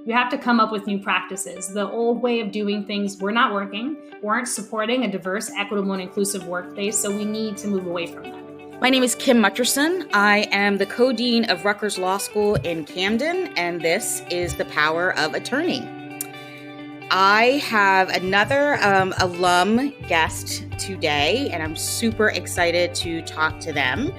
You have to come up with new practices. The old way of doing things were not working, weren't supporting a diverse, equitable, and inclusive workplace, so we need to move away from them. My name is Kim Mutcherson. I am the co-dean of Rutgers Law School in Camden, and this is The Power of Attorney. I have another alum guest today, and I'm super excited to talk to them.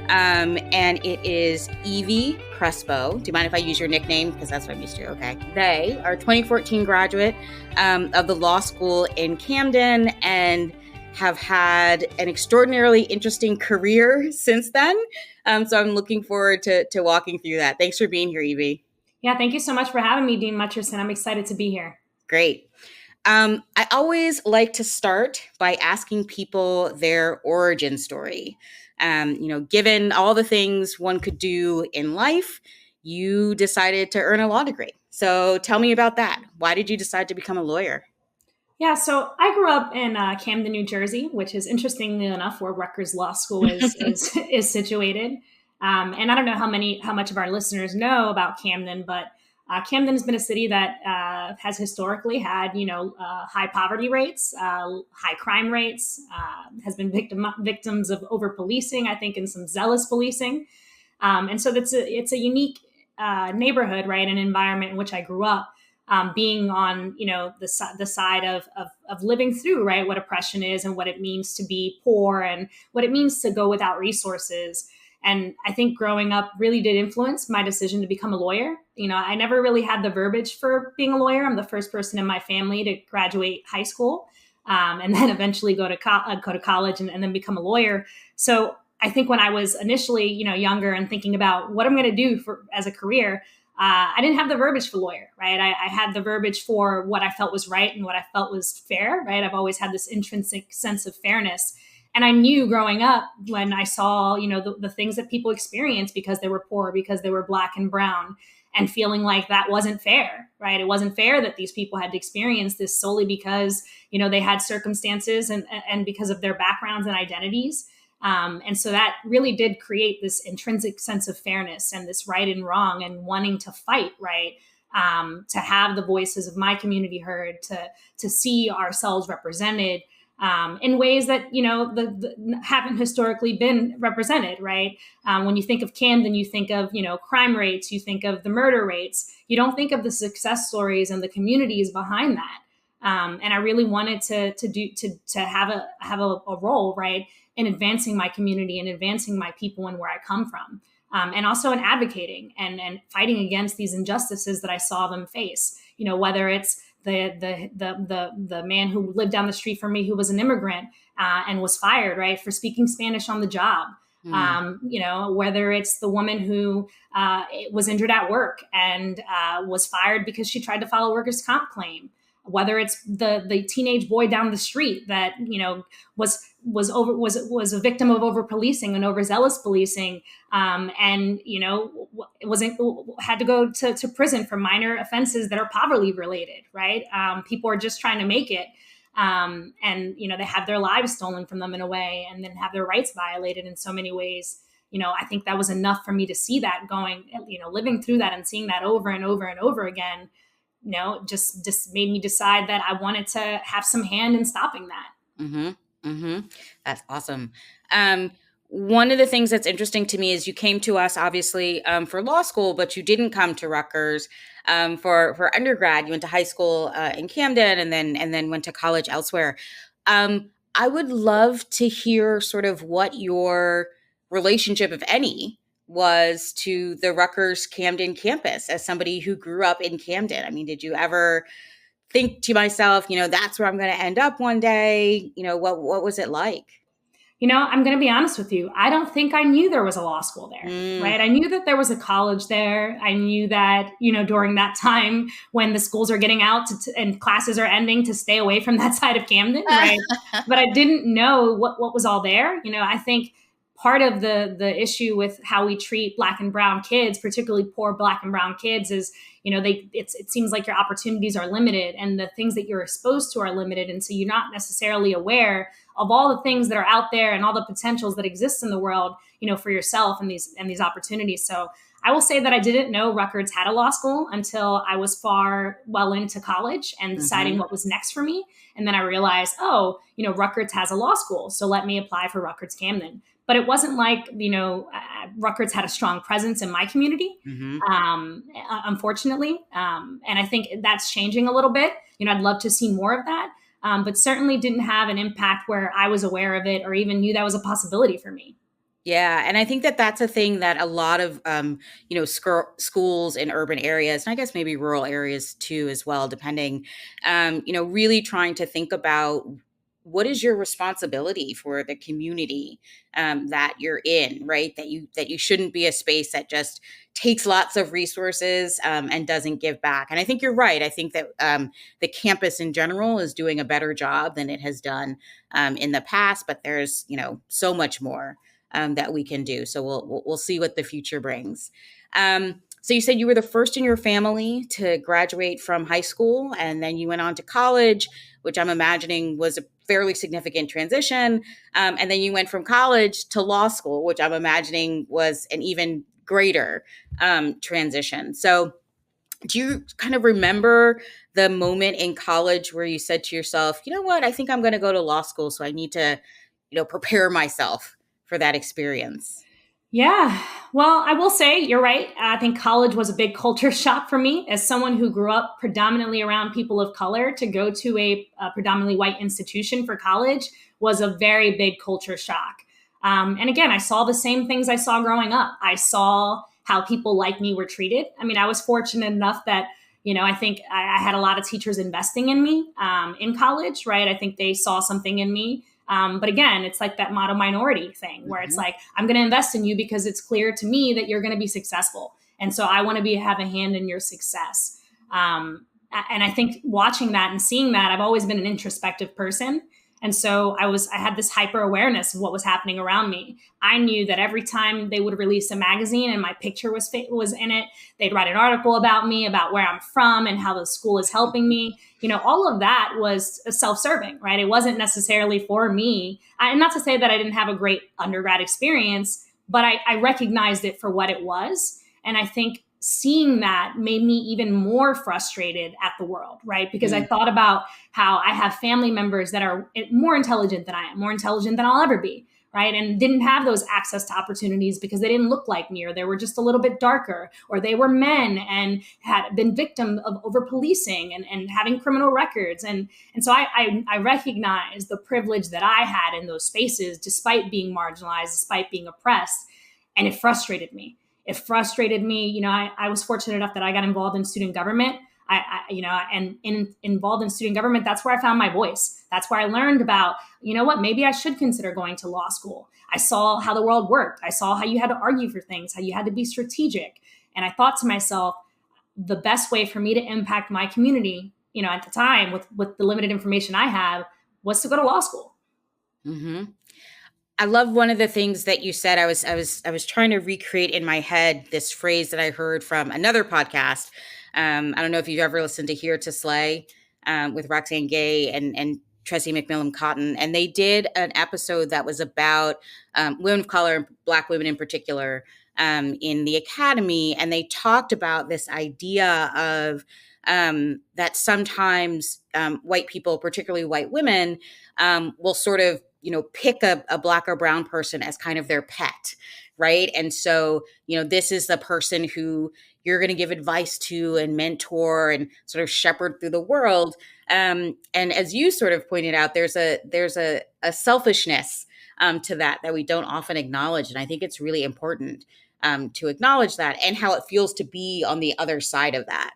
And it is Evie Crespo. Do you mind if I use your nickname? Because that's what I'm used to. Okay. They are a 2014 graduate of the law school in Camden and have had an extraordinarily interesting career since then. So I'm looking forward to walking through that. Thanks for being here, Evie. Yeah, thank you so much for having me, Dean Mutcherson. I'm excited to be here. Great. I always like to start by asking people their origin story. Given all the things one could do in life, you decided to earn a law degree. So tell me about that. Why did you decide to become a lawyer? Yeah, so I grew up in Camden, New Jersey, which is interestingly enough where Rutgers Law School is situated. And I don't know how much of our listeners know about Camden, but Camden has been a city that has historically had, high poverty rates, high crime rates, has been victims of over policing, I think, and some zealous policing. And so it's a unique neighborhood, right? An environment in which I grew up, being on, the side of living through, right, what oppression is and what it means to be poor and what it means to go without resources. And I think growing up really did influence my decision to become a lawyer. I never really had the verbiage for being a lawyer. I'm the first person in my family to graduate high school and then eventually go to college and then become a lawyer. So I think when I was initially, younger and thinking about what I'm going to do as a career, I didn't have the verbiage for lawyer, right? I had the verbiage for what I felt was right and what I felt was fair, right? I've always had this intrinsic sense of fairness. And I knew growing up when I saw, the things that people experience because they were poor, because they were Black and brown, and feeling like that wasn't fair, right? It wasn't fair that these people had to experience this solely because, they had circumstances and because of their backgrounds and identities. And so that really did create this intrinsic sense of fairness and this right and wrong and wanting to fight, right? To have the voices of my community heard, to see ourselves represented in ways that, haven't historically been represented, right? When you think of Camden, you think of, crime rates, you think of the murder rates. You don't think of the success stories and the communities behind that. And I really wanted to have a role, right, in advancing my community and advancing my people and where I come from. And also in advocating and fighting against these injustices that I saw them face, whether it's the man who lived down the street from me who was an immigrant and was fired, right, for speaking Spanish on the job. Whether it's the woman who was injured at work and was fired because she tried to file a workers' comp claim. Whether it's the teenage boy down the street that was a victim of over policing and overzealous policing, and had to go to prison for minor offenses that are poverty related, right? People are just trying to make it, and they have their lives stolen from them in a way, and then have their rights violated in so many ways. I think that was enough for me to see that going, living through that and seeing that over and over and over again. Just made me decide that I wanted to have some hand in stopping that. Mm-hmm. Mm-hmm. That's awesome. One of the things that's interesting to me is you came to us obviously for law school, but you didn't come to Rutgers for undergrad. You went to high school in Camden and then went to college elsewhere. I would love to hear sort of what your relationship, if any, was to the Rutgers Camden campus as somebody who grew up in Camden. I mean, did you ever think to myself, that's where I'm going to end up one day? What was it like? I'm going to be honest with you. I don't think I knew there was a law school there, right? I knew that there was a college there. I knew that, during that time when the schools are getting out and classes are ending, to stay away from that side of Camden, right? But I didn't know what was all there. I think part of the issue with how we treat Black and brown kids, particularly poor Black and brown kids, is, it seems like your opportunities are limited and the things that you're exposed to are limited. And so you're not necessarily aware of all the things that are out there and all the potentials that exist in the world, for yourself and these opportunities. So I will say that I didn't know Rutgers had a law school until I was well into college and deciding what was next for me. And then I realized, oh, Rutgers has a law school, so let me apply for Rutgers Camden. But it wasn't like, Rutgers had a strong presence in my community, unfortunately. And I think that's changing a little bit. I'd love to see more of that, but certainly didn't have an impact where I was aware of it or even knew that was a possibility for me. Yeah. And I think that that's a thing that a lot of, schools in urban areas, and I guess maybe rural areas too, as well, depending, really trying to think about what is your responsibility for the community that you're in, right? That you shouldn't be a space that just takes lots of resources and doesn't give back. And I think you're right. I think that the campus in general is doing a better job than it has done in the past, but there's so much more that we can do. So we'll see what the future brings. So you said you were the first in your family to graduate from high school, and then you went on to college, which I'm imagining was a fairly significant transition. And then you went from college to law school, which I'm imagining was an even greater transition. So do you kind of remember the moment in college where you said to yourself, you know what, I think I'm going to go to law school, so I need to, prepare myself for that experience? Yeah. Well, I will say you're right. I think college was a big culture shock for me as someone who grew up predominantly around people of color. To go to a predominantly white institution for college was a very big culture shock. And again, I saw the same things I saw growing up. I saw how people like me were treated. I mean, I was fortunate enough that, I think I had a lot of teachers investing in me in college, right? I think they saw something in me. But again, it's like that model minority thing where it's like, I'm going to invest in you because it's clear to me that you're going to be successful. And so I want to have a hand in your success. And I think watching that and seeing that, I've always been an introspective person. And so I had this hyper awareness of what was happening around me. I knew that every time they would release a magazine and my picture was in it, they'd write an article about me, about where I'm from and how the school is helping me. All of that was self-serving, right? It wasn't necessarily for me. And not to say that I didn't have a great undergrad experience, but I recognized it for what it was. And I think seeing that made me even more frustrated at the world, right? Because I thought about how I have family members that are more intelligent than I am, more intelligent than I'll ever be, right? And didn't have those access to opportunities because they didn't look like me, or they were just a little bit darker, or they were men and had been victim of over policing and having criminal records. And so I recognize the privilege that I had in those spaces, despite being marginalized, despite being oppressed. And it frustrated me. I was fortunate enough that I got involved in student government. Involved in student government, that's where I found my voice. That's where I learned about, maybe I should consider going to law school. I saw how the world worked. I saw how you had to argue for things, how you had to be strategic. And I thought to myself, the best way for me to impact my community, at the time with the limited information I have, was to go to law school. Mm-hmm. I love one of the things that you said. I was trying to recreate in my head this phrase that I heard from another podcast. I don't know if you've ever listened to Here to Slay with Roxane Gay and Tressie McMillan Cotton. And they did an episode that was about women of color, Black women in particular, in the academy. And they talked about this idea of that sometimes white people, particularly white women, will sort of pick a Black or brown person as kind of their pet, right? And so, this is the person who you're going to give advice to and mentor and sort of shepherd through the world. And as you sort of pointed out, there's a selfishness to that we don't often acknowledge. And I think it's really important to acknowledge that and how it feels to be on the other side of that.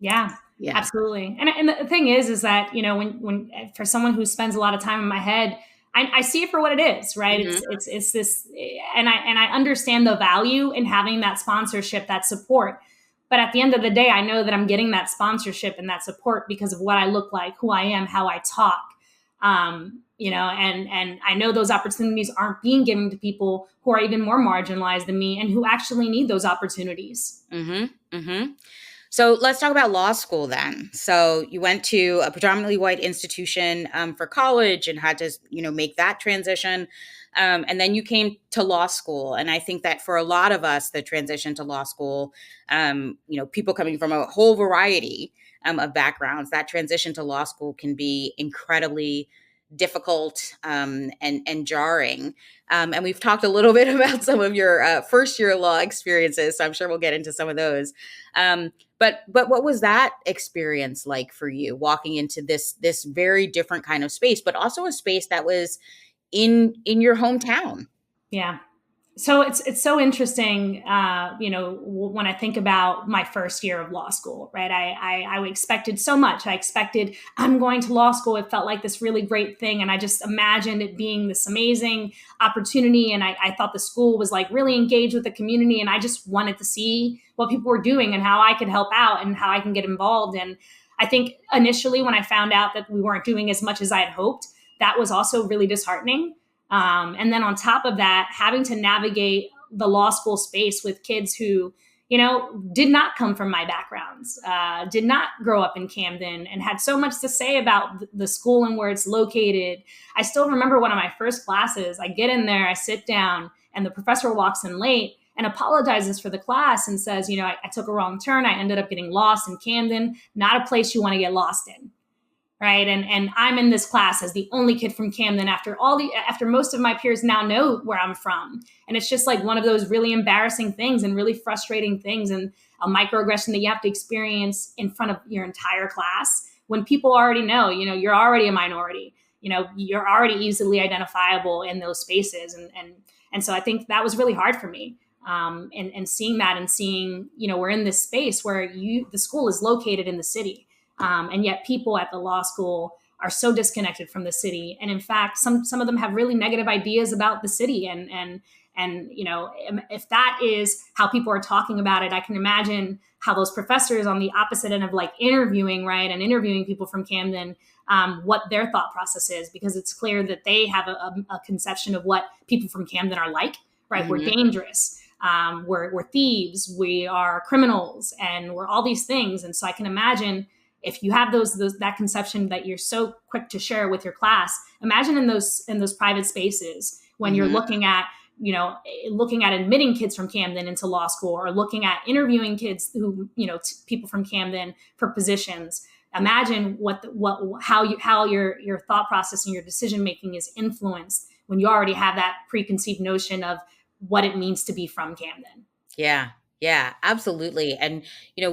Yeah, absolutely. And the thing is that, when for someone who spends a lot of time in my head, I see it for what it is, right? Mm-hmm. It's this, and I understand the value in having that sponsorship, that support. But at the end of the day, I know that I'm getting that sponsorship and that support because of what I look like, who I am, how I talk. And I know those opportunities aren't being given to people who are even more marginalized than me and who actually need those opportunities. Mm-hmm. Mm-hmm. So let's talk about law school then. So you went to a predominantly white institution for college and had to, make that transition. And then you came to law school. And I think that for a lot of us, the transition to law school, people coming from a whole variety of backgrounds, that transition to law school can be incredibly difficult and jarring. And we've talked a little bit about some of your first year law experiences, so I'm sure we'll get into some of those. But what was that experience like for you, walking into this very different kind of space, but also a space that was in your hometown? Yeah. So it's so interesting, when I think about my first year of law school, right? I expected so much. I expected I'm going to law school. It felt like this really great thing. And I just imagined it being this amazing opportunity. And I thought the school was like really engaged with the community. And I just wanted to see what people were doing and how I could help out and how I can get involved. And I think initially when I found out that we weren't doing as much as I had hoped, that was also really disheartening. And then on top of that, having to navigate the law school space with kids who, did not come from my backgrounds, did not grow up in Camden, and had so much to say about the school and where it's located. I still remember one of my first classes. I get in there, I sit down, and the professor walks in late and apologizes for the class and says, I took a wrong turn. I ended up getting lost in Camden, not a place you want to get lost in. Right. And I'm in this class as the only kid from Camden after most of my peers now know where I'm from. And it's just like one of those really embarrassing things and really frustrating things, and a microaggression that you have to experience in front of your entire class when people already know, you're already a minority, you're already easily identifiable in those spaces. And so I think that was really hard for me. And seeing that and seeing, we're in this space where the school is located in the city. And yet people at the law school are so disconnected from the city. And in fact, some of them have really negative ideas about the city. And if that is how people are talking about it, I can imagine how those professors on the opposite end of like interviewing, right, and interviewing people from Camden, what their thought process is, because it's clear that they have a conception of what people from Camden are like, right? Mm-hmm. We're dangerous. We're thieves. We are criminals, and we're all these things. And so I can imagine, if you have that conception that you're so quick to share with your class, imagine in those private spaces when mm-hmm. you're looking at admitting kids from Camden into law school, or looking at interviewing kids who, people from Camden for positions. Imagine how your thought process and your decision making is influenced when you already have that preconceived notion of what it means to be from Camden. Yeah. Yeah, absolutely. And,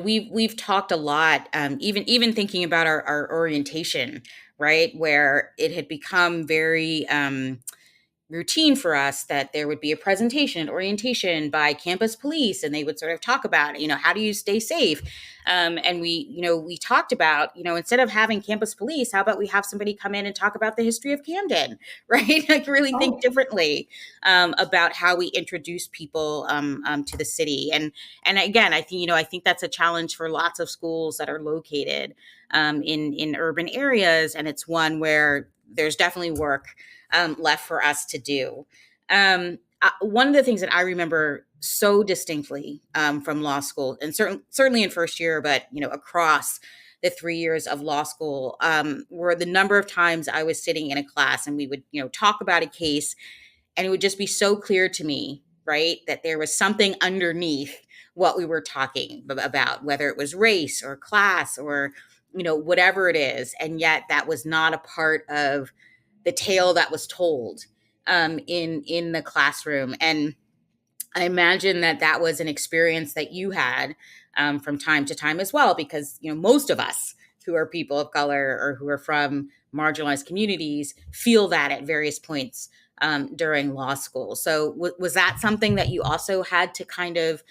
we've talked a lot, even thinking about our orientation, right, where it had become very routine for us that there would be a presentation, orientation by campus police, and they would sort of talk about, how do you stay safe? And we talked about, instead of having campus police, how about we have somebody come in and talk about the history of Camden, right? Like really think differently about how we introduce people to the city. And again, I think that's a challenge for lots of schools that are located in urban areas, and it's one where there's definitely work left for us to do. One of the things that I remember so distinctly from law school, and certainly in first year, but across the 3 years of law school, were the number of times I was sitting in a class and we would talk about a case, and it would just be so clear to me, right, that there was something underneath what we were talking about, whether it was race or class or whatever it is, and yet that was not a part of the tale that was told in the classroom. And I imagine that was an experience that you had from time to time as well, because most of us who are people of color or who are from marginalized communities feel that at various points during law school. So was that something that you also had to kind of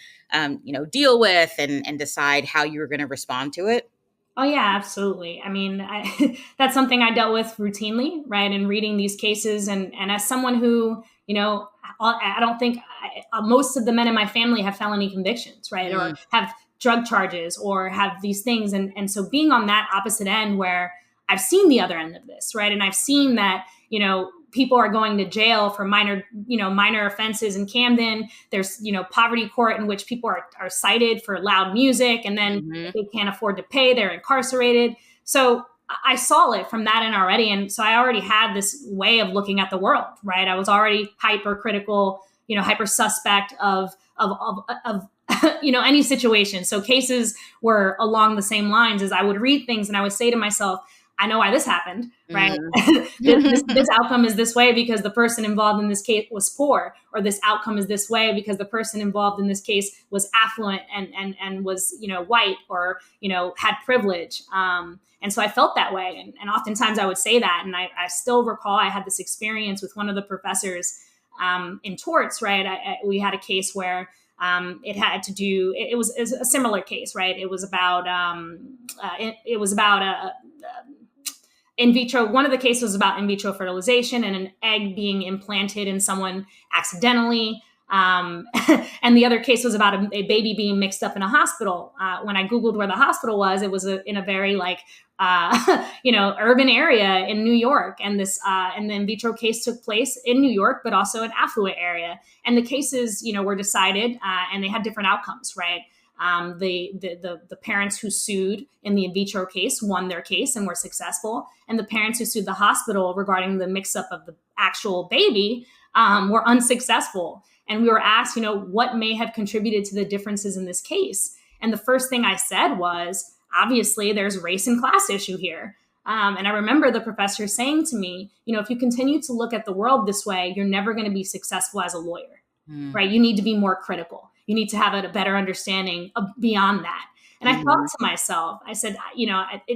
deal with and decide how you were going to respond to it? Oh, yeah, absolutely. I mean, that's something I dealt with routinely, right? In reading these cases. And as someone who, I don't think most of the men in my family have felony convictions, right? Or have drug charges or have these things. And so being on that opposite end where I've seen the other end of this, right? And I've seen that, people are going to jail for minor offenses in Camden. There's, poverty court in which people are cited for loud music, and then if they can't afford to pay, they're incarcerated. So I saw it from that end already. And so I already had this way of looking at the world, right? I was already hypercritical, hyper suspect of any situation. So cases were along the same lines as I would read things and I would say to myself, I know why this happened, right? This outcome is this way because the person involved in this case was poor, or this outcome is this way because the person involved in this case was affluent and was, white, or, had privilege. And so I felt that way. And oftentimes I would say that. And I still recall I had this experience with one of the professors in torts, right? We had a case where it had to do, it was a similar case, right? It was about, in vitro. One of the cases was about in vitro fertilization and an egg being implanted in someone accidentally. And the other case was about a baby being mixed up in a hospital. When I Googled where the hospital was, it was in a very urban area in New York. And and the in vitro case took place in New York, but also an affluent area. And the cases, were decided, and they had different outcomes, right? The parents who sued in the in vitro case won their case and were successful. And the parents who sued the hospital regarding the mix-up of the actual baby were unsuccessful. And we were asked, what may have contributed to the differences in this case? And the first thing I said was, obviously, there's race and class issue here. And I remember the professor saying to me, if you continue to look at the world this way, you're never going to be successful as a lawyer, right? You need to be more critical. You need to have a better understanding of beyond that. And I thought to myself, I said,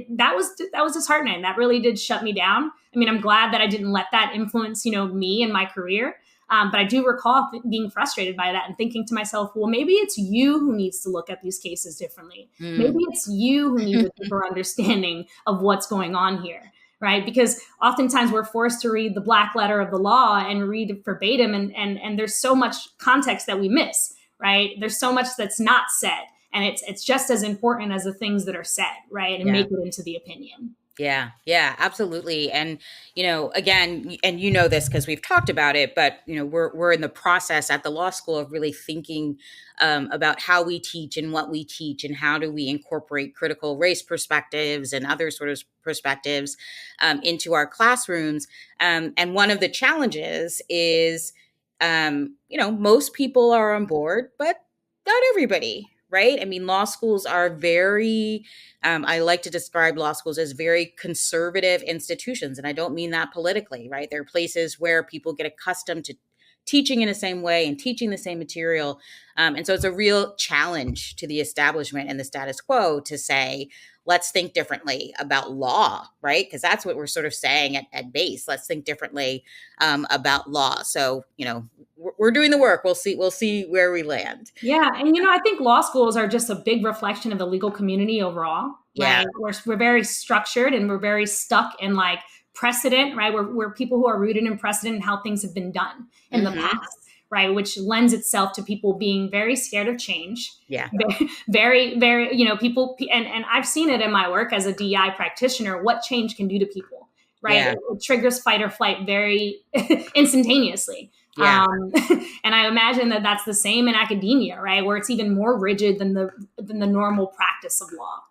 that was disheartening. That really did shut me down. I mean, I'm glad that I didn't let that influence, me and my career. But I do recall being frustrated by that and thinking to myself, well, maybe it's you who needs to look at these cases differently. Maybe it's you who needs a deeper understanding of what's going on here, right? Because oftentimes we're forced to read the black letter of the law and read it verbatim, and there's so much context that we miss, right? There's so much that's not said, and it's just as important as the things that are said, right? And make it into the opinion. Yeah, absolutely. And, again, and this because we've talked about it, but, we're in the process at the law school of really thinking about how we teach and what we teach and how do we incorporate critical race perspectives and other sort of perspectives into our classrooms. And one of the challenges is, most people are on board, but not everybody. Right? I mean, law schools are very, I like to describe law schools as very conservative institutions. And I don't mean that politically, right? They're places where people get accustomed to teaching in the same way and teaching the same material. And so it's a real challenge to the establishment and the status quo to say, let's think differently about law, right? Because that's what we're sort of saying at base. Let's think differently about law. So, we're doing the work. We'll see where we land. Yeah. And, I think law schools are just a big reflection of the legal community overall. Right? We're very structured and we're very stuck in precedent, right? We're people who are rooted in precedent and how things have been done in the past. Right, which lends itself to people being very scared of change. Yeah, very, very, people, and I've seen it in my work as a DEI practitioner. What change can do to people, right? Yeah. It triggers fight or flight very instantaneously. Yeah. And I imagine that that's the same in academia, right, where it's even more rigid than the normal practice of law.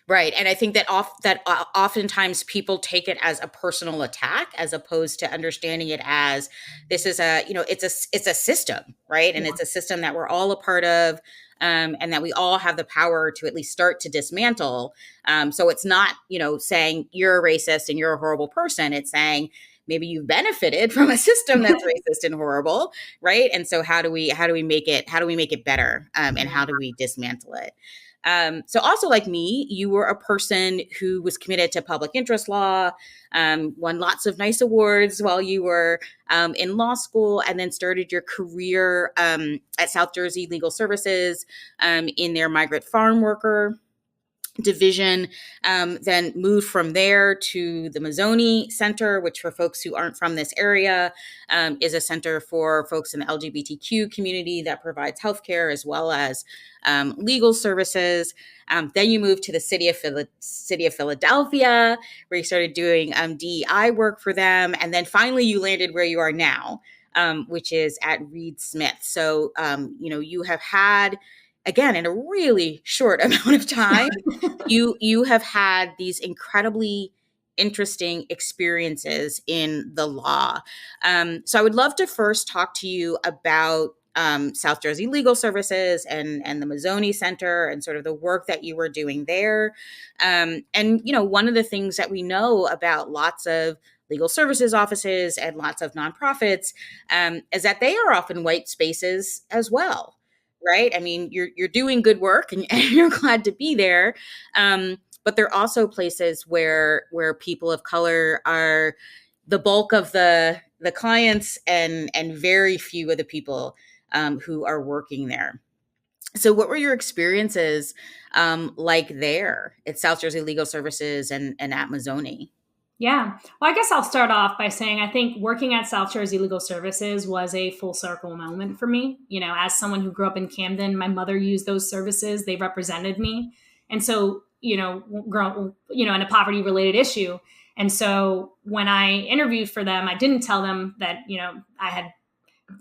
Right. And I think that oftentimes people take it as a personal attack as opposed to understanding it as this is it's a system, right? And it's a system that we're all a part of, and that we all have the power to at least start to dismantle. So it's not, saying you're a racist and you're a horrible person. It's saying maybe you've benefited from a system that's racist and horrible, right? And so how do we make it better? And how do we dismantle it? So also like me, you were a person who was committed to public interest law, won lots of nice awards while you were in law school, and then started your career at South Jersey Legal Services in their migrant farm worker division, then moved from there to the Mazzoni Center, which for folks who aren't from this area is a center for folks in the LGBTQ community that provides healthcare as well as legal services. Then you moved to the city of Philadelphia, where you started doing DEI work for them. And then finally you landed where you are now, which is at Reed Smith. So, you have had again, in a really short amount of time, you have had these incredibly interesting experiences in the law. So I would love to first talk to you about South Jersey Legal Services and the Mazzoni Center and sort of the work that you were doing there. And, one of the things that we know about lots of legal services offices and lots of nonprofits is that they are often white spaces as well. Right. I mean, you're doing good work and you're glad to be there. But they're also places where people of color are the bulk of the clients and very few of the people who are working there. So what were your experiences like there at South Jersey Legal Services and at Mazzoni? Yeah. Well, I guess I'll start off by saying I think working at South Jersey Legal Services was a full circle moment for me. As someone who grew up in Camden, my mother used those services. They represented me. And so, grow, in a poverty related issue. And so when I interviewed for them, I didn't tell them that, I had,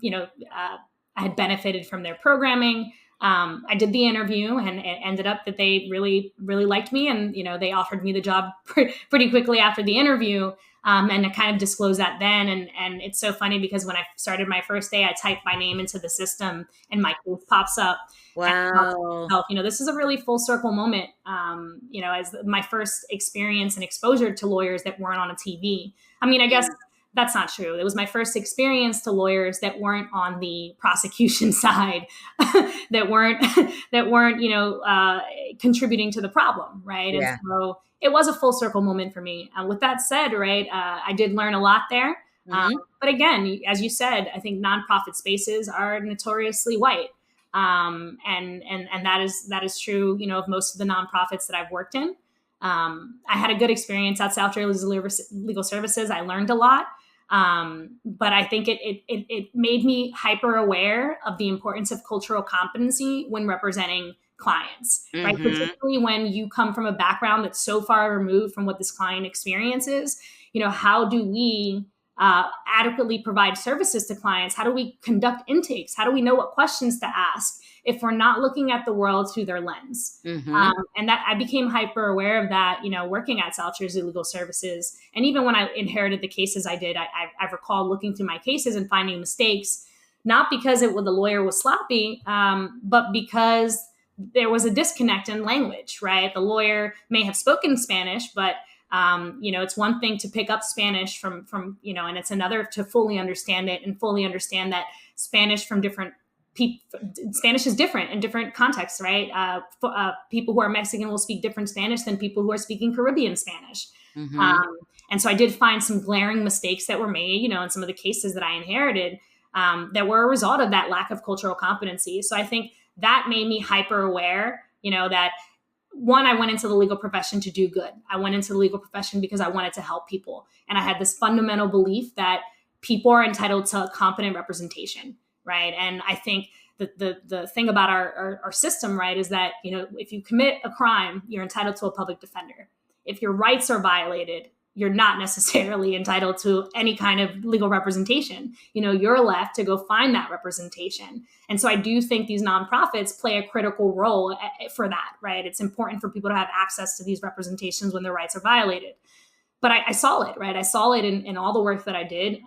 I had benefited from their programming. I did the interview and it ended up that they really, really liked me. And, they offered me the job pretty quickly after the interview. And I kind of disclosed that then. And it's so funny because when I started my first day, I typed my name into the system and my case pops up. Wow. And this is a really full circle moment, as my first experience and exposure to lawyers that weren't on a TV. I mean, I guess that's not true. It was my first experience to lawyers that weren't on the prosecution side, that weren't, contributing to the problem. Right. Yeah. And so it was a full circle moment for me. With that said, right, I did learn a lot there. But again, as you said, I think nonprofit spaces are notoriously white. And that is true, of most of the nonprofits that I've worked in. I had a good experience at South Jersey Legal Services. I learned a lot. But I think it made me hyper aware of the importance of cultural competency when representing clients, right? Particularly when you come from a background that's so far removed from what this client experiences. How do we adequately provide services to clients? How do we conduct intakes? How do we know what questions to ask if we're not looking at the world through their lens? And that I became hyper aware of that, working at South Jersey Legal Services. And even when I inherited the cases I did, I recall looking through my cases and finding mistakes, not because the lawyer was sloppy, but because there was a disconnect in language, right? The lawyer may have spoken Spanish, but it's one thing to pick up Spanish from, and it's another to fully understand it and fully understand that Spanish from different people, Spanish is different in different contexts, right? People who are Mexican will speak different Spanish than people who are speaking Caribbean Spanish. And so I did find some glaring mistakes that were made, in some of the cases that I inherited that were a result of that lack of cultural competency. So I think that made me hyper aware, that one, I went into the legal profession to do good. I went into the legal profession because I wanted to help people. And I had this fundamental belief that people are entitled to competent representation, right? And I think the thing about our system, right, is that, if you commit a crime, you're entitled to a public defender. If your rights are violated, you're not necessarily entitled to any kind of legal representation. You're left to go find that representation. And so I do think these nonprofits play a critical role for that, right? It's important for people to have access to these representations when their rights are violated. But I saw it, right? I saw it in all the work that I did,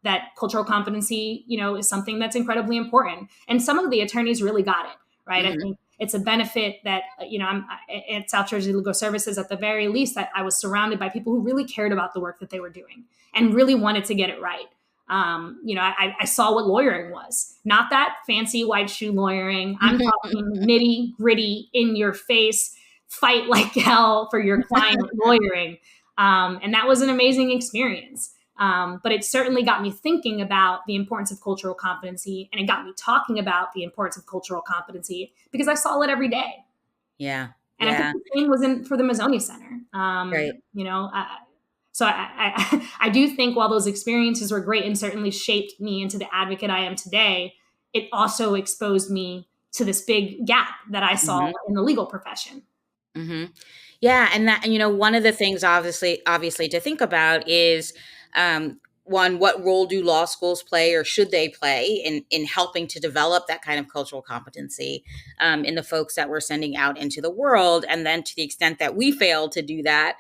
that cultural competency, is something that's incredibly important. And some of the attorneys really got it, right? I think it's a benefit that, I'm at South Jersey Legal Services, at the very least, that I was surrounded by people who really cared about the work that they were doing and really wanted to get it right. I saw what lawyering was, not that fancy white shoe lawyering. I'm talking nitty gritty, in your face, fight like hell for your client lawyering. And that was an amazing experience. But it certainly got me thinking about the importance of cultural competency, and it got me talking about the importance of cultural competency because I saw it every day. Yeah. And I think the same was for the Mazzoni Center. Right. So I do think while those experiences were great and certainly shaped me into the advocate I am today, it also exposed me to this big gap that I saw in the legal profession. Yeah. And that, one of the things obviously to think about is, one, what role do law schools play, or should they play in helping to develop that kind of cultural competency in the folks that we're sending out into the world? And then to the extent that we fail to do that,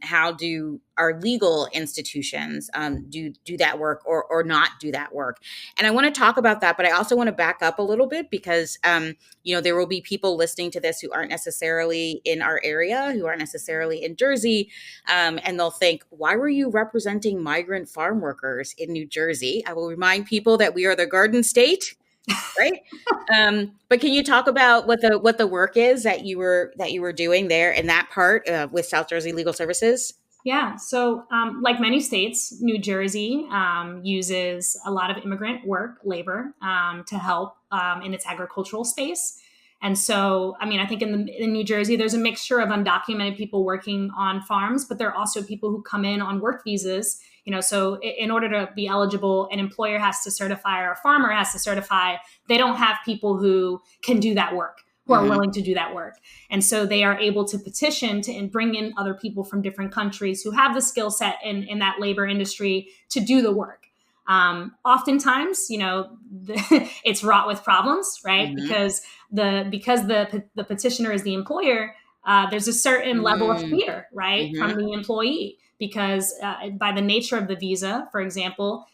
how do our legal institutions do that work or not do that work? And I want to talk about that, but I also want to back up a little bit because, there will be people listening to this who aren't necessarily in our area, who aren't necessarily in Jersey, and they'll think, why were you representing migrant farm workers in New Jersey? I will remind people that we are the Garden State, right? But can you talk about what the work is that you were doing there in that part with South Jersey Legal Services? Yeah. So, like many states, New Jersey uses a lot of immigrant labor, to help in its agricultural space. And so, I think in New Jersey, there's a mixture of undocumented people working on farms, but there are also people who come in on work visas. So in order to be eligible, an employer has to certify, or a farmer has to certify they don't have people who can do that work, who are willing to do that work. And so they are able to petition and bring in other people from different countries who have the skill set in that labor industry to do the work. Oftentimes, it's wrought with problems, right? Because the petitioner is the employer, there's a certain level of fear, right, from the employee, because by the nature of the visa, for example,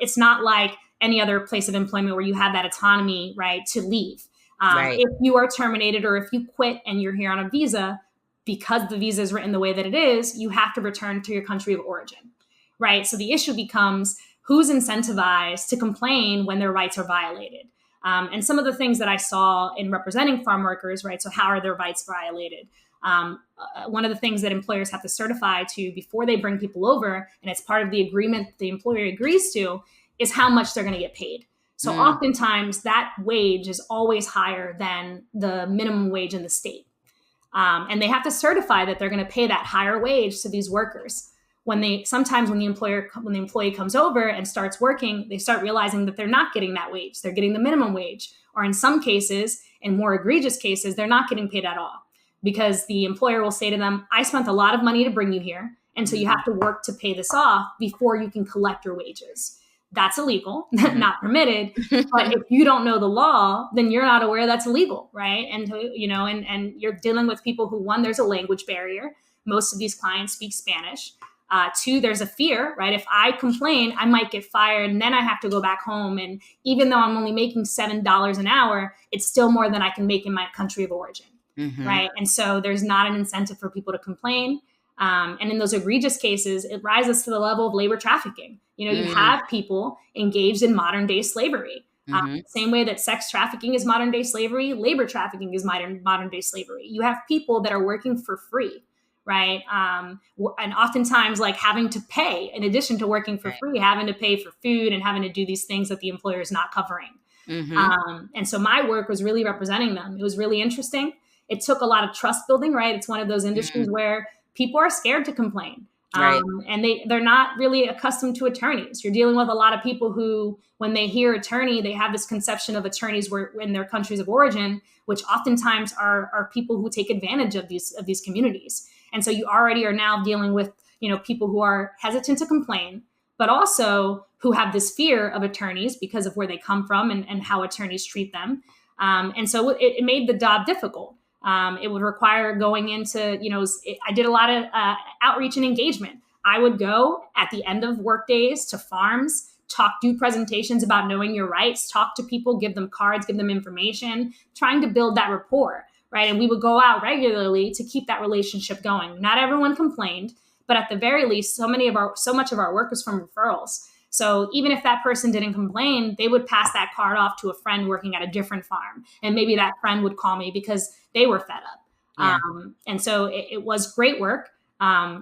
it's not like any other place of employment where you have that autonomy, right, to leave. If you are terminated or if you quit and you're here on a visa, because the visa is written the way that it is, you have to return to your country of origin, right? So the issue becomes, who's incentivized to complain when their rights are violated? And some of the things that I saw in representing farm workers, right? So how are their rights violated? One of the things that employers have to certify to before they bring people over, and it's part of the agreement the employer agrees to, is how much they're going to get paid. So oftentimes that wage is always higher than the minimum wage in the state. And they have to certify that they're going to pay that higher wage to these workers. Sometimes when the employee comes over and starts working, they start realizing that they're not getting that wage. They're getting the minimum wage, or in some cases, in more egregious cases, they're not getting paid at all, because the employer will say to them, I spent a lot of money to bring you here, and so you have to work to pay this off before you can collect your wages. That's illegal, not permitted. But if you don't know the law, then you're not aware that's illegal, right? And and you're dealing with people who, one, there's a language barrier. Most of these clients speak Spanish. Two, there's a fear, right? If I complain, I might get fired, and then I have to go back home. And even though I'm only making $7 an hour, it's still more than I can make in my country of origin, right? And so there's not an incentive for people to complain. And in those egregious cases, it rises to the level of labor trafficking. You have people engaged in modern day slavery. Same way that sex trafficking is modern day slavery, labor trafficking is modern day slavery. You have people that are working for free, right? And oftentimes, like, having to pay, in addition to working for free, having to pay for food and having to do these things that the employer is not covering. And so my work was really representing them. It was really interesting. It took a lot of trust building, right? It's one of those industries where people are scared to complain. And they're not really accustomed to attorneys. You're dealing with a lot of people who, when they hear attorney, they have this conception of attorneys were in their countries of origin, which oftentimes are people who take advantage of these communities. And so you already are now dealing with, people who are hesitant to complain, but also who have this fear of attorneys because of where they come from and how attorneys treat them. And so it made the job difficult. It would require going into, I did a lot of outreach and engagement. I would go at the end of work days to farms, do presentations about knowing your rights, talk to people, give them cards, give them information, trying to build that rapport, right? And we would go out regularly to keep that relationship going. Not everyone complained, but at the very least, so much of our work was from referrals. So even if that person didn't complain, they would pass that card off to a friend working at a different farm. And maybe that friend would call me because they were fed up. Yeah. And so it was great work,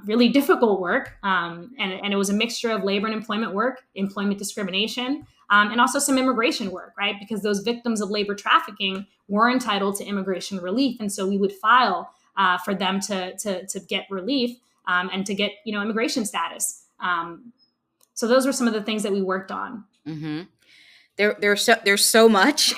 really difficult work. And it was a mixture of labor and employment work, employment discrimination, and also some immigration work, right? Because those victims of labor trafficking were entitled to immigration relief. And so we would file for them to get relief and to get, immigration status. So those were some of the things that we worked on. There's so much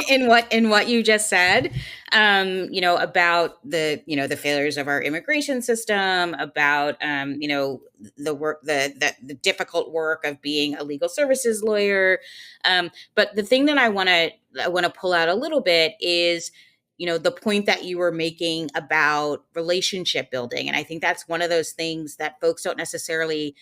in what you just said, about the failures of our immigration system, about the work, the difficult work of being a legal services lawyer. But the thing that I want to pull out a little bit is, the point that you were making about relationship building. And I think that's one of those things that folks don't necessarily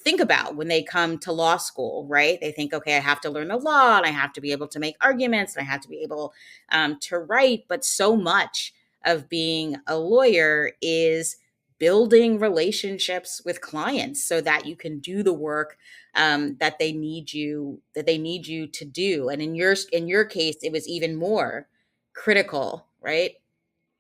think about when they come to law school, right? They think, okay, I have to learn the law and I have to be able to make arguments and I have to be able to write. But so much of being a lawyer is building relationships with clients so that you can do the work that they need you to do. And in your case, it was even more critical, right?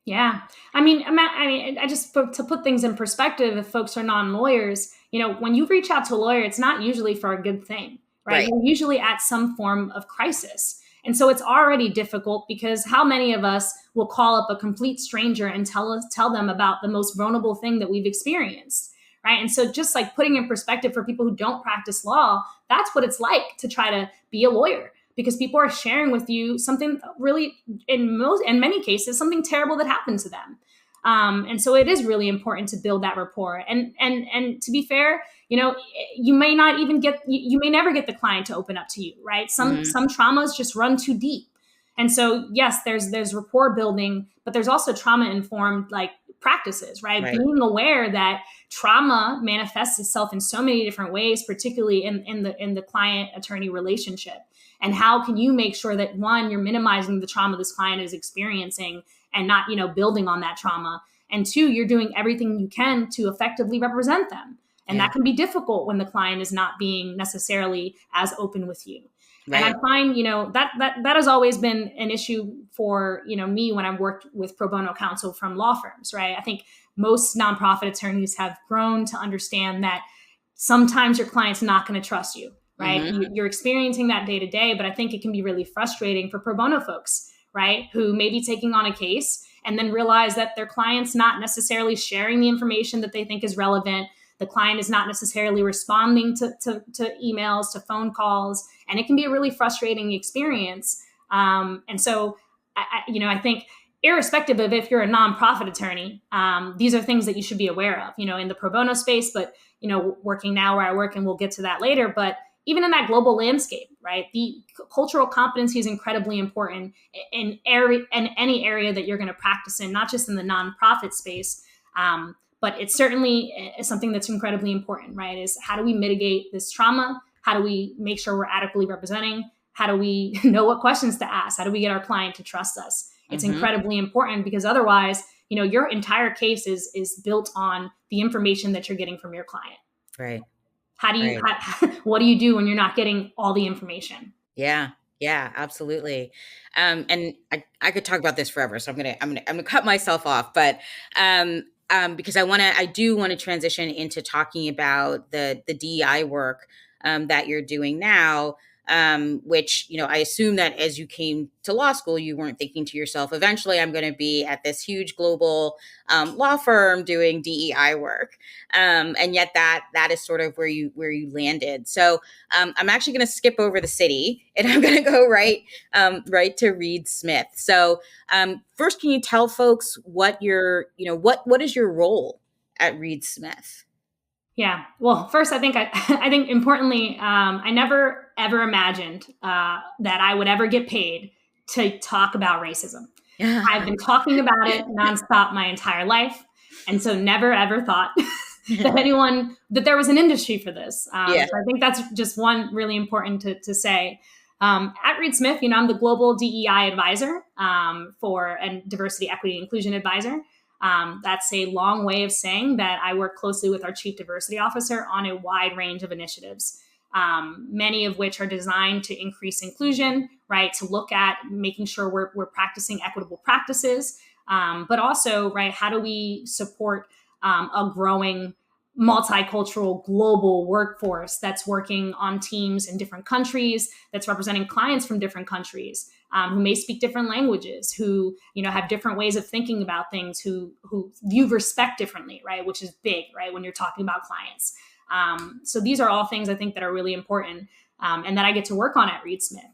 Yeah. I just to put things in perspective, if folks are non-lawyers, when you reach out to a lawyer, it's not usually for a good thing, right? You're usually at some form of crisis. And so it's already difficult because how many of us will call up a complete stranger and tell them about the most vulnerable thing that we've experienced, right? And so just like putting in perspective for people who don't practice law, that's what it's like to try to be a lawyer, because people are sharing with you something really, in many cases, something terrible that happened to them. And so it is really important to build that rapport. And to be fair, you may not even you may never get the client to open up to you, right? Some traumas just run too deep. And so, yes, there's rapport building, but there's also trauma informed practices, right? Being aware that trauma manifests itself in so many different ways, particularly in the client attorney relationship. And how can you make sure that, one, you're minimizing the trauma this client is experiencing and not, building on that trauma. And two, you're doing everything you can to effectively represent them. And that can be difficult when the client is not being necessarily as open with you. Right. And I find, that has always been an issue for, me when I've worked with pro bono counsel from law firms, right? I think most nonprofit attorneys have grown to understand that sometimes your client's not going to trust you. Right. Mm-hmm. You're experiencing that day to day, but I think it can be really frustrating for pro bono folks, right, who may be taking on a case and then realize that their client's not necessarily sharing the information that they think is relevant. The client is not necessarily responding to emails, to phone calls, and it can be a really frustrating experience. And so, I think irrespective of if you're a nonprofit attorney, these are things that you should be aware of, in the pro bono space, but, working now where I work, and we'll get to that later, but even in that global landscape, right? The cultural competency is incredibly important in any area that you're going to practice in, not just in the nonprofit space, but it's certainly something that's incredibly important, right? Is how do we mitigate this trauma? How do we make sure we're adequately representing? How do we know what questions to ask? How do we get our client to trust us? It's incredibly important, because otherwise, your entire case is built on the information that you're getting from your client. Right. What do you do when you're not getting all the information? Yeah, absolutely. And I could talk about this forever, so I'm gonna cut myself off, but because I do want to transition into talking about the DEI work that you're doing now. Which, I assume that as you came to law school, you weren't thinking to yourself, eventually I'm going to be at this huge global law firm doing DEI work. And yet that is sort of where you landed. So I'm actually going to skip over the city, and I'm going to go right to Reed Smith. So first, can you tell folks what what is your role at Reed Smith? Yeah. Well, first, I think importantly, I never ever imagined that I would ever get paid to talk about racism. Yeah. I've been talking about it nonstop my entire life, and so never ever thought that there was an industry for this. So I think that's just one really important to say. At Reed Smith, I'm the global DEI advisor and diversity, equity, inclusion advisor. That's a long way of saying that I work closely with our chief diversity officer on a wide range of initiatives, many of which are designed to increase inclusion, right? To look at making sure we're practicing equitable practices, but also, right, how do we support a growing multicultural global workforce that's working on teams in different countries, that's representing clients from different countries, who may speak different languages, who, have different ways of thinking about things, who view respect differently, right? Which is big, right? When you're talking about clients. So these are all things I think that are really important. and that I get to work on at Reed Smith,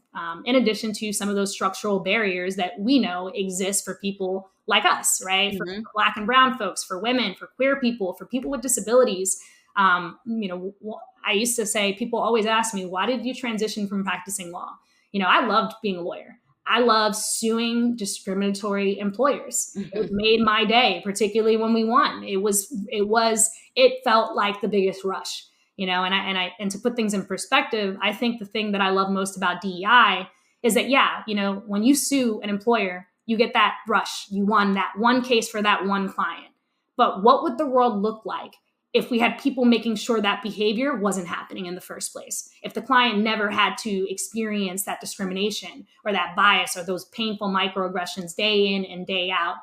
in addition to some of those structural barriers that we know exist for people like us, right? For Black and brown folks, for women, for queer people, for people with disabilities. I used to say, people always ask me, why did you transition from practicing law? I loved being a lawyer. I love suing discriminatory employers. It made my day, particularly when we won. It felt like the biggest rush, and to put things in perspective, I think the thing that I love most about DEI is that, when you sue an employer, you get that rush. You won that one case for that one client. But what would the world look like if we had people making sure that behavior wasn't happening in the first place? If the client never had to experience that discrimination or that bias or those painful microaggressions day in and day out.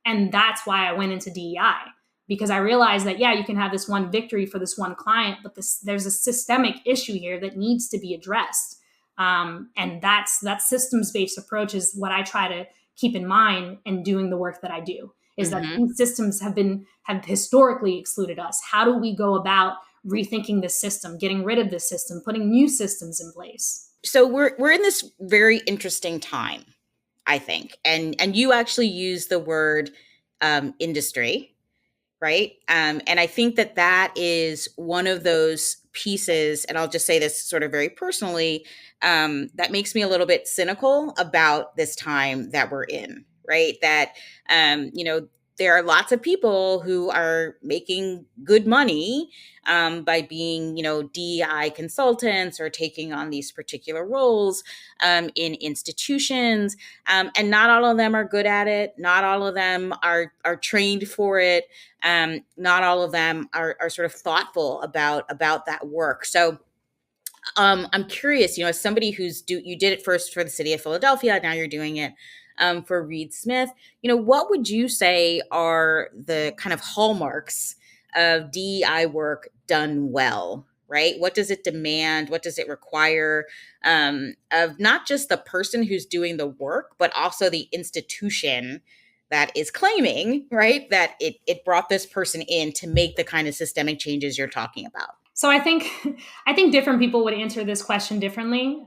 And that's why I went into DEI, because I realized that, you can have this one victory for this one client, but there's a systemic issue here that needs to be addressed. And that systems-based approach is what I try to keep in mind in doing the work that I do. Is that these systems have historically excluded us. How do we go about rethinking this system, getting rid of this system, putting new systems in place? So we're in this very interesting time, I think, and you actually use the word industry, right? And I think that is one of those pieces, and I'll just say this sort of very personally, that makes me a little bit cynical about this time that we're in. Right. That, there are lots of people who are making good money by being, DEI consultants or taking on these particular roles in institutions. And not all of them are good at it. Not all of them are trained for it. Not all of them are sort of thoughtful about that work. So I'm curious, as somebody you did it first for the city of Philadelphia, now you're doing it for Reed Smith, what would you say are the kind of hallmarks of DEI work done well, right? What does it demand? What does it require of not just the person who's doing the work, but also the institution that is claiming, right, that it brought this person in to make the kind of systemic changes you're talking about? So I think different people would answer this question differently.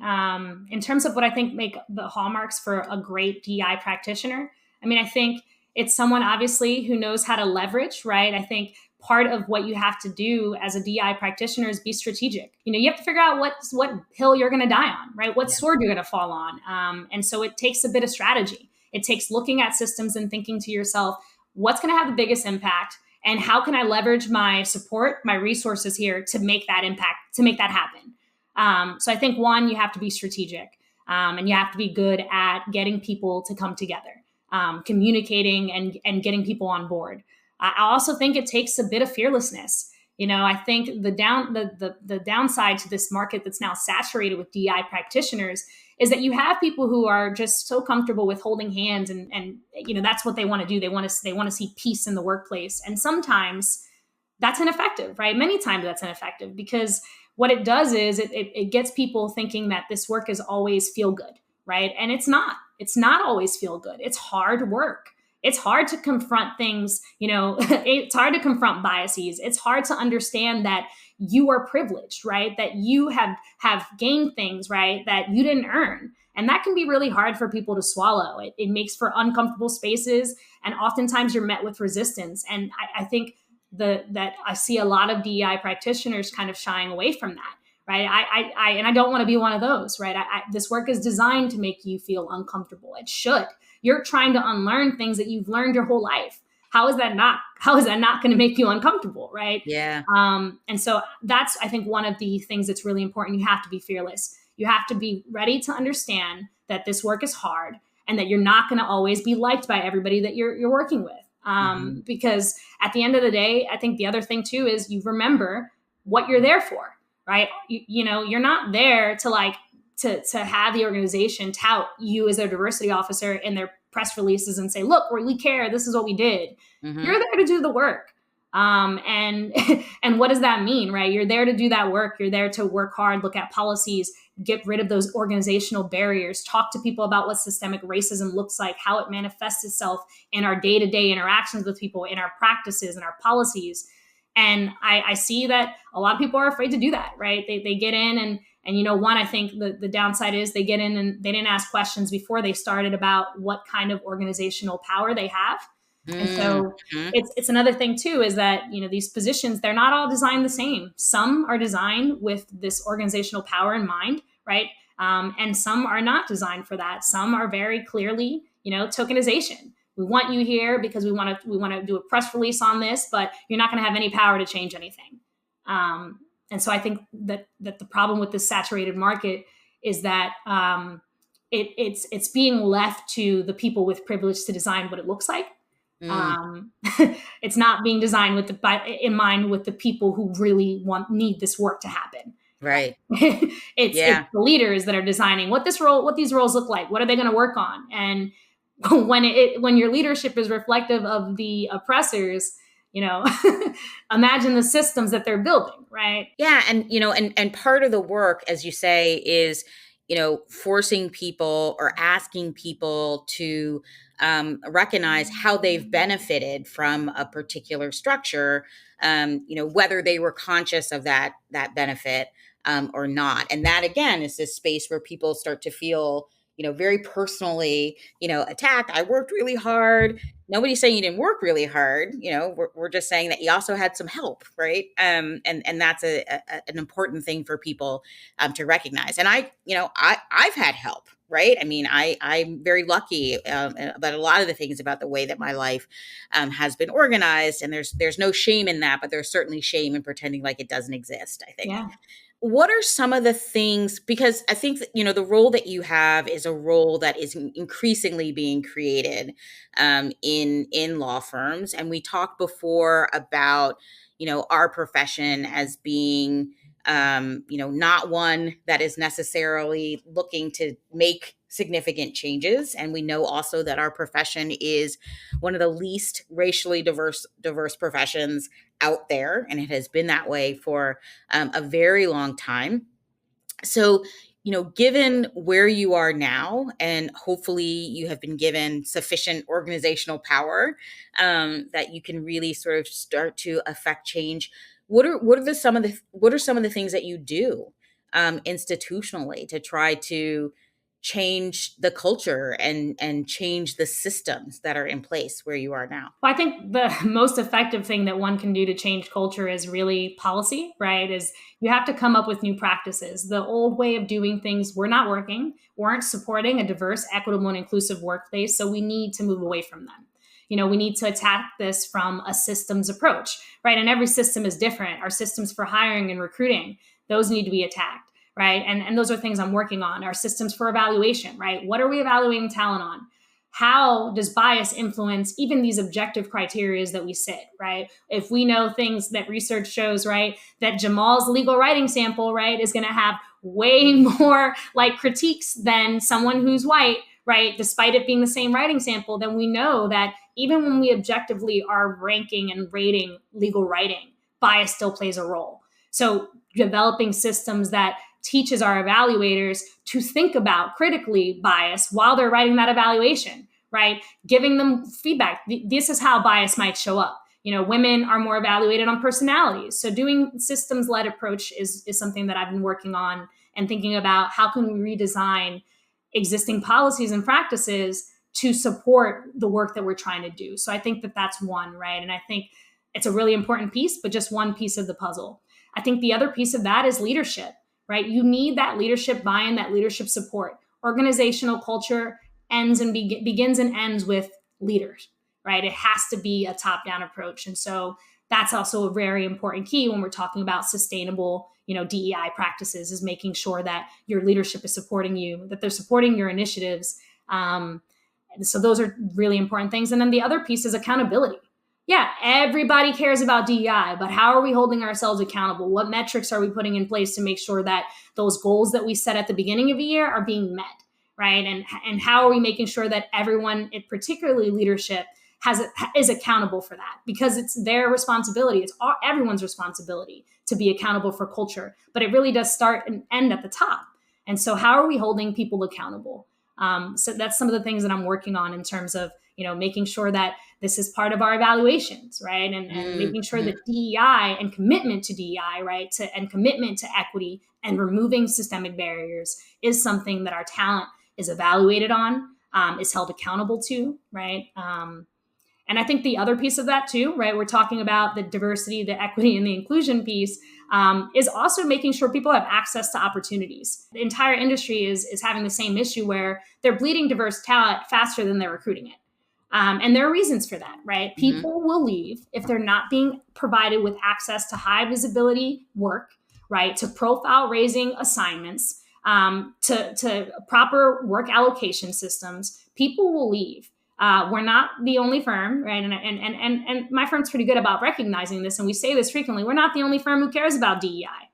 In terms of what I think make the hallmarks for a great DEI practitioner, I think it's someone obviously who knows how to leverage, right? I think part of what you have to do as a DEI practitioner is be strategic. You have to figure out what hill you're going to die on, right? What sword you're going to fall on. And so it takes a bit of strategy. It takes looking at systems and thinking to yourself, what's going to have the biggest impact? And how can I leverage my support, my resources here to make that impact, to make that happen? So I think, one, you have to be strategic, and you have to be good at getting people to come together, communicating and getting people on board. I also think it takes a bit of fearlessness. I think the downside to this market that's now saturated with DEI practitioners is that you have people who are just so comfortable with holding hands and that's what they want to do. They want to see peace in the workplace. And sometimes that's ineffective, right? Many times that's ineffective, because what it does is it gets people thinking that this work is always feel good, right? And it's not always feel good. It's hard work. It's hard to confront things, it's hard to confront biases. It's hard to understand that you are privileged, right? That you have gained things, right, that you didn't earn. And that can be really hard for people to swallow. It makes for uncomfortable spaces. And oftentimes you're met with resistance. And I think that I see a lot of DEI practitioners kind of shying away from that, right? I don't want to be one of those, right? This work is designed to make you feel uncomfortable. It should. You're trying to unlearn things that you've learned your whole life. How is that not going to make you uncomfortable, right? Yeah. And so that's, I think, one of the things that's really important. You have to be fearless. You have to be ready to understand that this work is hard and that you're not going to always be liked by everybody that you're working with. Because at the end of the day, I think the other thing too is you remember what you're there for, right? You're not there to have the organization tout you as a diversity officer in their press releases and say, look, we care. This is what we did. You're there to do the work. And what does that mean, right? You're there to do that work. You're there to work hard, look at policies, get rid of those organizational barriers, talk to people about what systemic racism looks like, how it manifests itself in our day-to-day interactions with people, in our practices and our policies. And I see that a lot of people are afraid to do that, right? They get in and one, I think the downside is they get in and they didn't ask questions before they started about what kind of organizational power they have. And so it's another thing too, is that, these positions, they're not all designed the same. Some are designed with this organizational power in mind, right? And some are not designed for that. Some are very clearly, tokenization. We want you here because we want to do a press release on this, but you're not going to have any power to change anything. And so I think that the problem with this saturated market is that it's being left to the people with privilege to design what it looks like. It's not being designed in mind with the people who really need this work to happen. Right. It's the leaders that are designing what these roles look like. What are they going to work on? And when your leadership is reflective of the oppressors, imagine the systems that they're building, right? Yeah. And part of the work, as you say, is, forcing people or asking people to recognize how they've benefited from a particular structure, whether they were conscious of that benefit or not. And that, again, is this space where people start to feel, very personally, attacked. I worked really hard. Nobody's saying you didn't work really hard. We're just saying that you also had some help, right? And that's an important thing for people to recognize. And I've had help, right? I mean, I'm very lucky about a lot of the things about the way that my life has been organized. And there's no shame in that, but there's certainly shame in pretending like it doesn't exist, I think. Yeah. What are some of the things, because I think that, the role that you have is a role that is increasingly being created in law firms. And we talked before about, our profession as being, not one that is necessarily looking to make significant changes. And we know also that our profession is one of the least racially diverse professions out there. And it has been that way for a very long time. So, given where you are now, and hopefully you have been given sufficient organizational power that you can really sort of start to affect change. What are some of the things that you do institutionally to try to change the culture and change the systems that are in place where you are now? Well, I think the most effective thing that one can do to change culture is really policy, right? Is you have to come up with new practices. The old way of doing things were not working, weren't supporting a diverse, equitable, and inclusive workplace. So we need to move away from them. We need to attack this from a systems approach, right? And every system is different. Our systems for hiring and recruiting, those need to be attacked, right? And those are things I'm working on. Our systems for evaluation, right? What are we evaluating talent on? How does bias influence even these objective criteria that we set, right? If we know things that research shows, right, that Jamal's legal writing sample, right, is going to have way more critiques than someone who's white, right, despite it being the same writing sample, then we know that even when we objectively are ranking and rating legal writing, bias still plays a role. So developing systems that teaches our evaluators to think about critically bias while they're writing that evaluation, right? Giving them feedback. This is how bias might show up. Women are more evaluated on personalities. So doing systems-led approach is something that I've been working on and thinking about how can we redesign existing policies and practices to support the work that we're trying to do. So I think that that's one, right? And I think it's a really important piece, but just one piece of the puzzle. I think the other piece of that is leadership, right? You need that leadership buy-in, that leadership support. Organizational culture begins and ends with leaders, right? It has to be a top-down approach. And so that's also a very important key when we're talking about sustainable, DEI practices, is making sure that your leadership is supporting you, that they're supporting your initiatives. So those are really important things. And then the other piece is accountability. Yeah, everybody cares about DEI, but how are we holding ourselves accountable? What metrics are we putting in place to make sure that those goals that we set at the beginning of the year are being met, right? And how are we making sure that everyone, particularly leadership, is accountable for that? Because it's their responsibility. It's everyone's responsibility to be accountable for culture, but it really does start and end at the top. And so how are we holding people accountable? So that's some of the things that I'm working on in terms of, making sure that this is part of our evaluations, right? And making sure that DEI and commitment to DEI, right, and commitment to equity and removing systemic barriers is something that our talent is evaluated on, is held accountable to, right? And I think the other piece of that too, right, we're talking about the diversity, the equity, and the inclusion piece, is also making sure people have access to opportunities. The entire industry is having the same issue where they're bleeding diverse talent faster than they're recruiting it. And there are reasons for that, right? People will leave if they're not being provided with access to high visibility work, right? To profile raising assignments, to proper work allocation systems. People will leave. We're not the only firm, right? And my firm's pretty good about recognizing this, and we say this frequently. We're not the only firm who cares about DEI.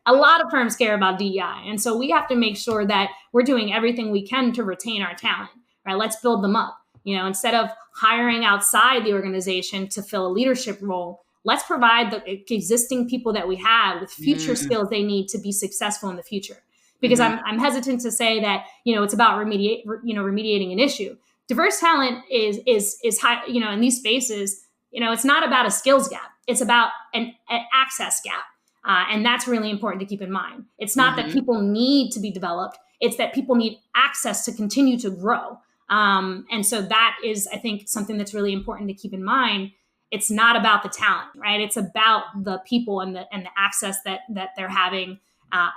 A lot of firms care about DEI. And so we have to make sure that we're doing everything we can to retain our talent, right? Let's build them up. Instead of hiring outside the organization to fill a leadership role, let's provide the existing people that we have with future skills they need to be successful in the future. Because I'm hesitant to say that, it's about remediating an issue. Diverse talent is high, in these spaces, it's not about a skills gap. It's about an access gap. And that's really important to keep in mind. It's not that people need to be developed. It's that people need access to continue to grow. And so that is, I think, something that's really important to keep in mind. It's not about the talent, right? It's about the people and the access that they're having,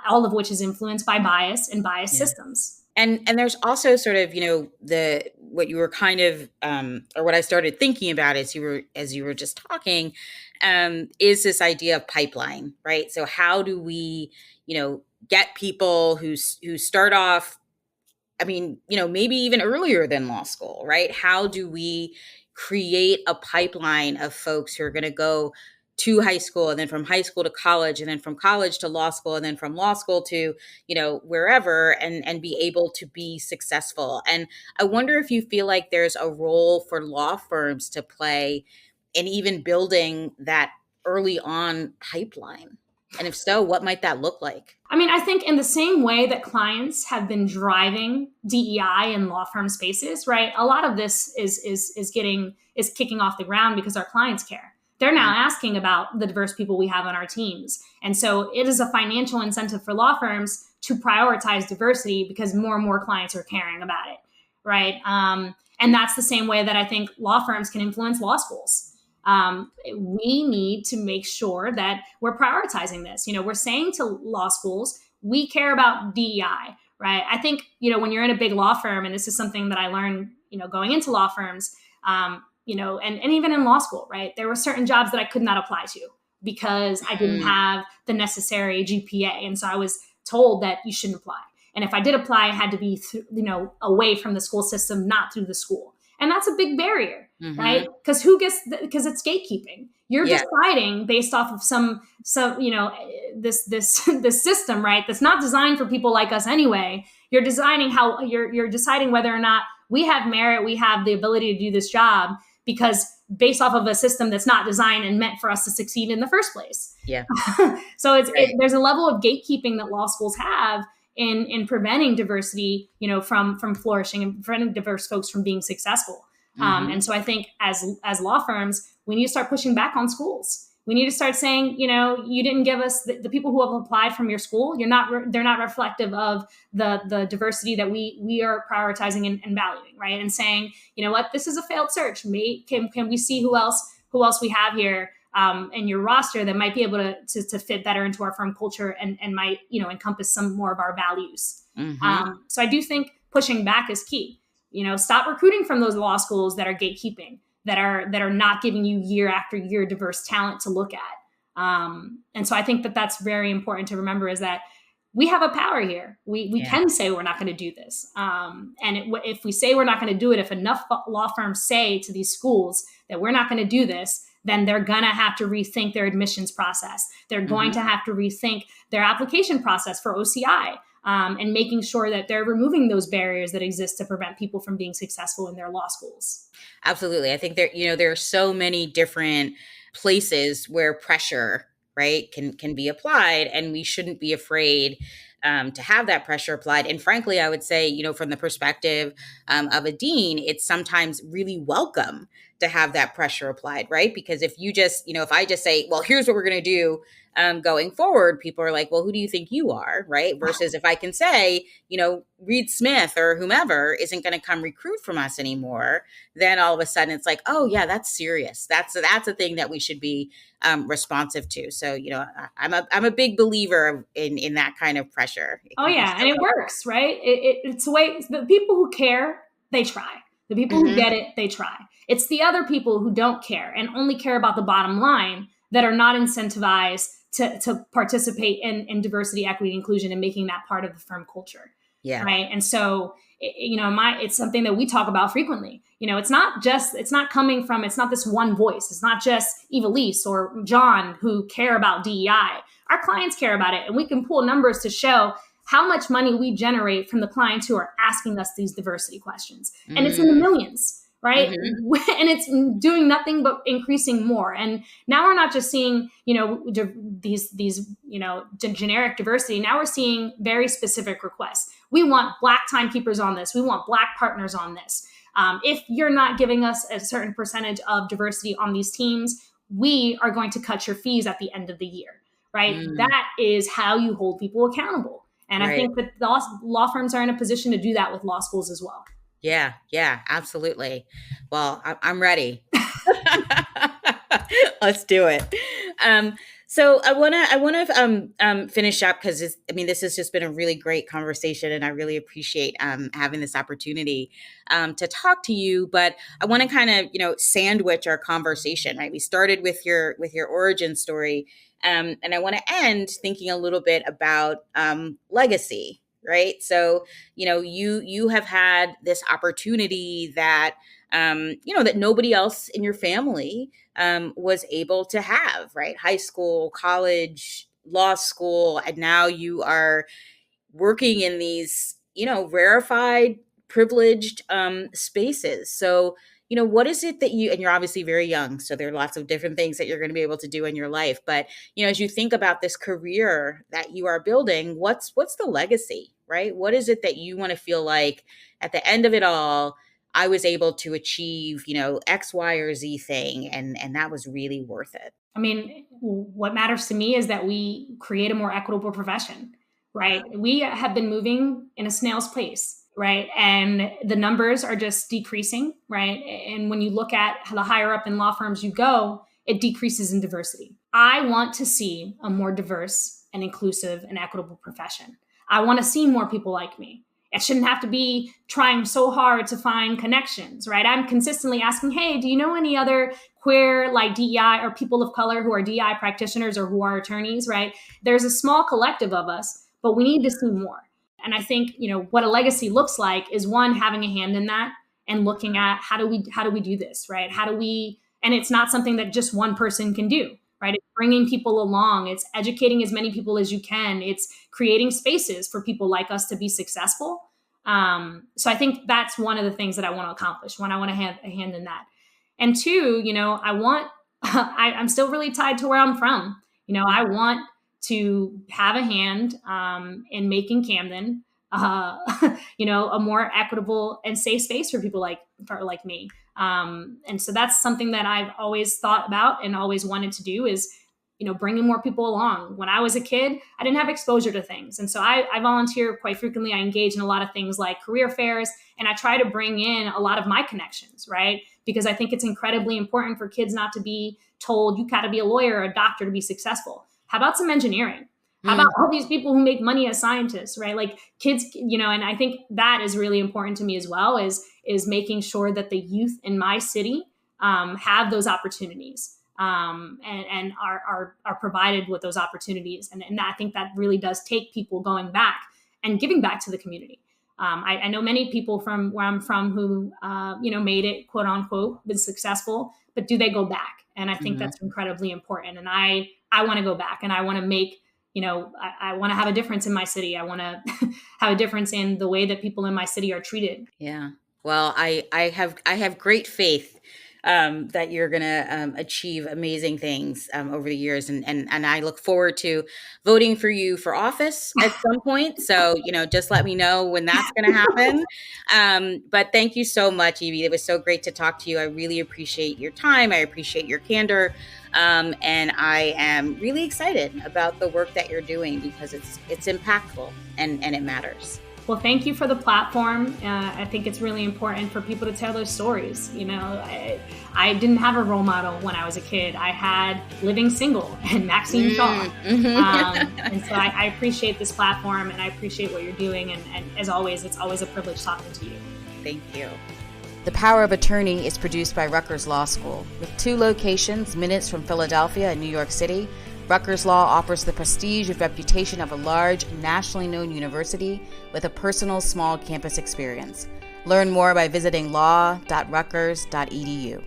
all of which is influenced by bias and bias systems. And there's also sort of, what you were kind of, or what I started thinking about as you were just talking, is this idea of pipeline, right? So how do we, get people who start off, maybe even earlier than law school, right? How do we create a pipeline of folks who are going to go to high school, and then from high school to college, and then from college to law school, and then from law school to, wherever, and be able to be successful? And I wonder if you feel like there's a role for law firms to play in even building that early on pipeline. And if so, what might that look like? I think in the same way that clients have been driving DEI in law firm spaces, right? A lot of this is kicking off the ground because our clients care. They're now asking about the diverse people we have on our teams. And so it is a financial incentive for law firms to prioritize diversity because more and more clients are caring about it, right? And that's the same way that I think law firms can influence law schools. We need to make sure that we're prioritizing this. We're saying to law schools, we care about DEI, right? I think, when you're in a big law firm, and this is something that I learned, going into law firms, and even in law school, right? There were certain jobs that I could not apply to because I didn't have the necessary GPA. And so I was told that you shouldn't apply. And if I did apply, it had to be, away from the school system, not through the school. And that's a big barrier, right? Because because it's gatekeeping. You're deciding based off of some this system, right? That's not designed for people like us anyway. You're designing how you're deciding whether or not we have merit, we have the ability to do this job, because based off of a system that's not designed and meant for us to succeed in the first place. Yeah. So there's a level of gatekeeping that law schools have in preventing diversity, from flourishing and preventing diverse folks from being successful. And so I think as law firms, we need to start pushing back on schools. We need to start saying, you didn't give us the people who have applied from your school. They're not reflective of the diversity that we are prioritizing and valuing, right? And saying, this is a failed search. Can we see who else we have here in your roster that might be able to fit better into our firm culture and might, encompass some more of our values. So I do think pushing back is key. Stop recruiting from those law schools that are gatekeeping, that are not giving you year after year diverse talent to look at. And so I think that's very important to remember, is that we have a power here. We can say we're not going to do this. If we say we're not going to do it, if enough law firms say to these schools that we're not going to do this, then they're going to have to rethink their admissions process. They're going to have to rethink their application process for OCI, and making sure that they're removing those barriers that exist to prevent people from being successful in their law schools. Absolutely. I think there are so many different places where pressure, right, can be applied, and we shouldn't be afraid to have that pressure applied. And frankly, I would say, from the perspective of a dean, it's sometimes really welcome to have that pressure applied, right? Because if you just, if I just say, well, here's what we're going to do going forward, people are like, well, who do you think you are, right? Versus if I can say, Reed Smith or whomever isn't going to come recruit from us anymore, then all of a sudden it's like, oh yeah, that's serious. That's a thing that we should be responsive to. So, I'm a big believer in that kind of pressure. Oh yeah, and it works, right? It's a way. The people who care, they try. The people who get it, they try. It's the other people who don't care and only care about the bottom line that are not incentivized to participate in diversity, equity, inclusion, and making that part of the firm culture. Yeah. Right. And so, it's something that we talk about frequently. It's not this one voice. It's not just Iveliz or John who care about DEI. Our clients care about it. And we can pull numbers to show how much money we generate from the clients who are asking us these diversity questions. And it's in the millions, right? And it's doing nothing but increasing more. And now we're not just seeing, these generic diversity. Now we're seeing very specific requests. We want Black timekeepers on this. We want Black partners on this. If you're not giving us a certain percentage of diversity on these teams, we are going to cut your fees at the end of the year, right? That is how you hold people accountable. And I think that the law firms are in a position to do that with law schools as well. Yeah, absolutely. Well, I'm ready. Let's do it. So I want to finish up because this has just been a really great conversation, and I really appreciate having this opportunity to talk to you. But I want to kind of sandwich our conversation. Right, we started with your origin story, and I want to end thinking a little bit about legacy. Right, so you have had this opportunity that that nobody else in your family was able to have, right? High school, college, law school, and now you are working in these, rarefied, privileged spaces. So, what is it that and you're obviously very young, so there are lots of different things that you're going to be able to do in your life. But, as you think about this career that you are building, what's the legacy, right? What is it that you want to feel like at the end of it all, I was able to achieve, X, Y, or Z thing. And that was really worth it. I mean, what matters to me is that we create a more equitable profession, right? We have been moving in a snail's pace, right? And the numbers are just decreasing, right? And when you look at the higher up in law firms you go, it decreases in diversity. I want to see a more diverse and inclusive and equitable profession. I want to see more people like me. It shouldn't have to be trying so hard to find connections, right? I'm consistently asking, hey, do you know any other queer like DEI or people of color who are DEI practitioners or who are attorneys, right? There's a small collective of us, but we need to see more. And I think, what a legacy looks like is one, having a hand in that and looking at how do we do this, right? And it's not something that just one person can do, right? It's bringing people along. It's educating as many people as you can. It's creating spaces for people like us to be successful. So I think that's one of the things that I want to accomplish. One, I want to have a hand in that. And two, I'm still really tied to where I'm from. I want to have a hand in making Camden, a more equitable and safe space for people like me. And so that's something that I've always thought about and always wanted to do is, bringing more people along. When I was a kid, I didn't have exposure to things. And so I volunteer quite frequently. I engage in a lot of things like career fairs, and I try to bring in a lot of my connections, right? Because I think it's incredibly important for kids not to be told you got to be a lawyer or a doctor to be successful. How about some engineering? How about all these people who make money as scientists, right? Like kids, and I think that is really important to me as well, is making sure that the youth in my city have those opportunities and are provided with those opportunities. And I think that really does take people going back and giving back to the community. I know many people from where I'm from who, made it, quote unquote, been successful, but do they go back? And I think that's incredibly important. And I want to go back and I want to make, I want to have a difference in my city. I want to have a difference in the way that people in my city are treated. Yeah. Well, I have great faith that you're going to achieve amazing things over the years. And I look forward to voting for you for office at some point. So, just let me know when that's going to happen. But thank you so much, Evie. It was so great to talk to you. I really appreciate your time. I appreciate your candor. And I am really excited about the work that you're doing because it's impactful and it matters. Well, thank you for the platform. I think it's really important for people to tell those stories. I didn't have a role model when I was a kid. I had Living Single and Maxine Shaw. And so I appreciate this platform and I appreciate what you're doing. And as always, it's always a privilege talking to you. Thank you. The Power of Attorney is produced by Rutgers Law School. With 2 locations, minutes from Philadelphia and New York City, Rutgers Law offers the prestige and reputation of a large, nationally known university with a personal, small campus experience. Learn more by visiting law.rutgers.edu.